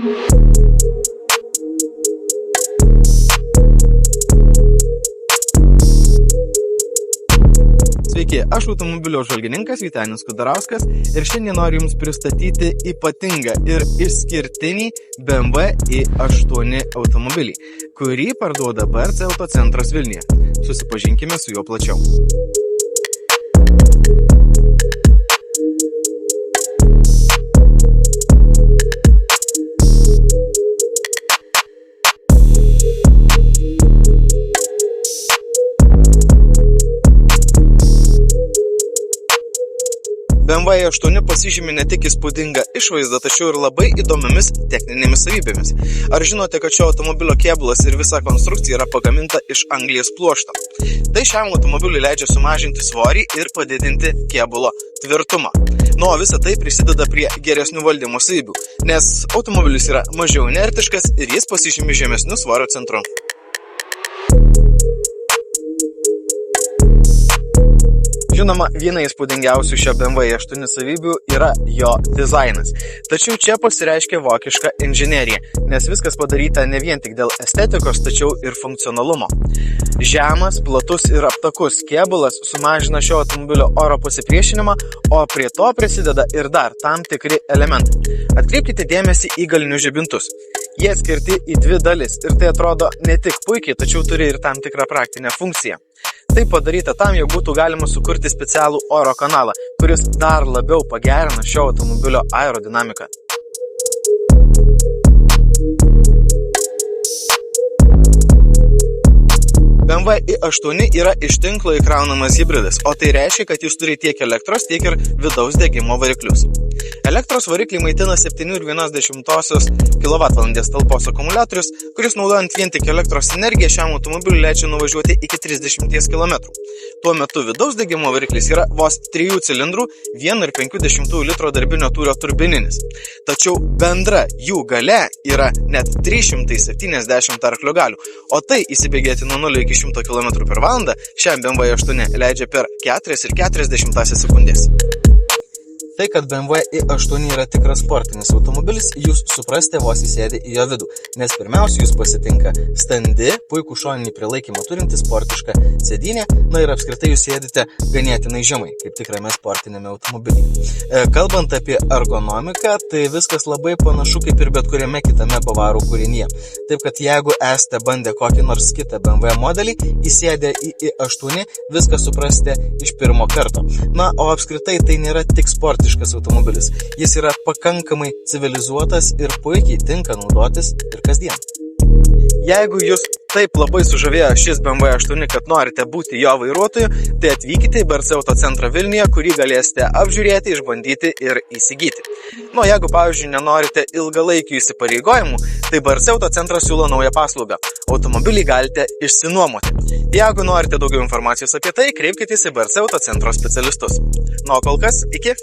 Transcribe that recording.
Sveiki, aš automobilio žvalgininkas Vytenis Kudarauskas ir šiandien noriu Jums pristatyti ypatingą ir išskirtinį BMW i8 automobilį, kurį parduoda BRC Autocentras Vilniuje. Susipažinkime su juo plačiau. BMW i8 pasižymi ne tik įspūdinga išvaizda, tačiau ir labai įdomiomis techninėmis savybėmis. Ar žinote, kad šio automobilio kėbulas ir visa konstrukcija yra pagaminta iš anglies pluošto? Tai šiam automobiliui leidžia sumažinti svorį ir padidinti kėbulo tvirtumą. O visa tai prisideda prie geresnių valdymo savybių, nes automobilis yra mažiau inertiškas ir jis pasižymi žemesniu svorio centru. Žinoma, viena įspūdingiausių šio BMW i8 savybių yra jo dizainas. Tačiau čia pasireiškia vokiška inžinerija, nes viskas padaryta ne vien tik dėl estetikos, tačiau ir funkcionalumo. Žemas, platus ir aptakus kėbulas sumažina šio automobilio oro pasipriešinimą, o prie to prisideda ir dar tam tikri elementai. Atkreipkite dėmesį į galinius žibintus. Jie skirti į dvi dalis ir tai atrodo ne tik puikiai, tačiau turi ir tam tikrą praktinę funkciją. Tai padaryta tam, jog būtų galima sukurti specialų oro kanalą, kuris dar labiau pagerina šio automobilio aerodinamiką. BMW i8 yra iš tinklo įkraunamas hibridas, o tai reiškia, kad jis turi tiek elektros, tiek ir vidaus degimo variklius. Elektros varikliai maitina 7,1 kWh talpos akumuliatorius, kuris naudojant vien tik elektros energiją šiam automobiliui leidžia nuvažiuoti iki 30 km. Tuo metu vidaus degimo variklis yra vos 3 cilindrų 1,5 litro darbinio tūrio turbininis. Tačiau bendra jų galia yra net 370 arklio galių, o tai įsibėgėti nuo 0 iki 100 km/h šiam BMW i8 leidžia per 4,4 sekundės. Tai, kad BMW i8 yra tikras sportinis automobilis, jūs suprasite vos įsėdę į jo vidų, nes pirmiausia jūs pasitinka standi, puikų šoninį prilaikymą turinti sportišką sėdynę, ir apskritai jūs sėdite ganėtinai žemai, kaip tikrame sportinėme automobilyje. Kalbant apie ergonomiką, tai viskas labai panašu kaip ir bet kuriame kitame bavarų kūrinyje. Taip, kad jeigu esate bandę kokį nors kitą BMW modelį, įsėdę į i8, viską suprasite iš pirmo karto. O apskritai tai nėra tik sportiškas automobilis. Jis yra pakankamai civilizuotas ir puikiai tinka naudotis ir kasdien. Jeigu jūs taip labai sužavėjo šis BMW i8, kad norite būti jo vairuotoju, tai atvykite į BRC Autocentrą Vilniuje, kurį galėsite apžiūrėti, išbandyti ir įsigyti. Jeigu, pavyzdžiui, nenorite ilgalaikių įsipareigojimų, tai BRC Autocentras siūlo naują paslaugą. Automobilį galite išsinuomoti. Jeigu norite daugiau informacijos apie tai, kreipkitės į BRC Autocentro specialistus. O kol kas, iki!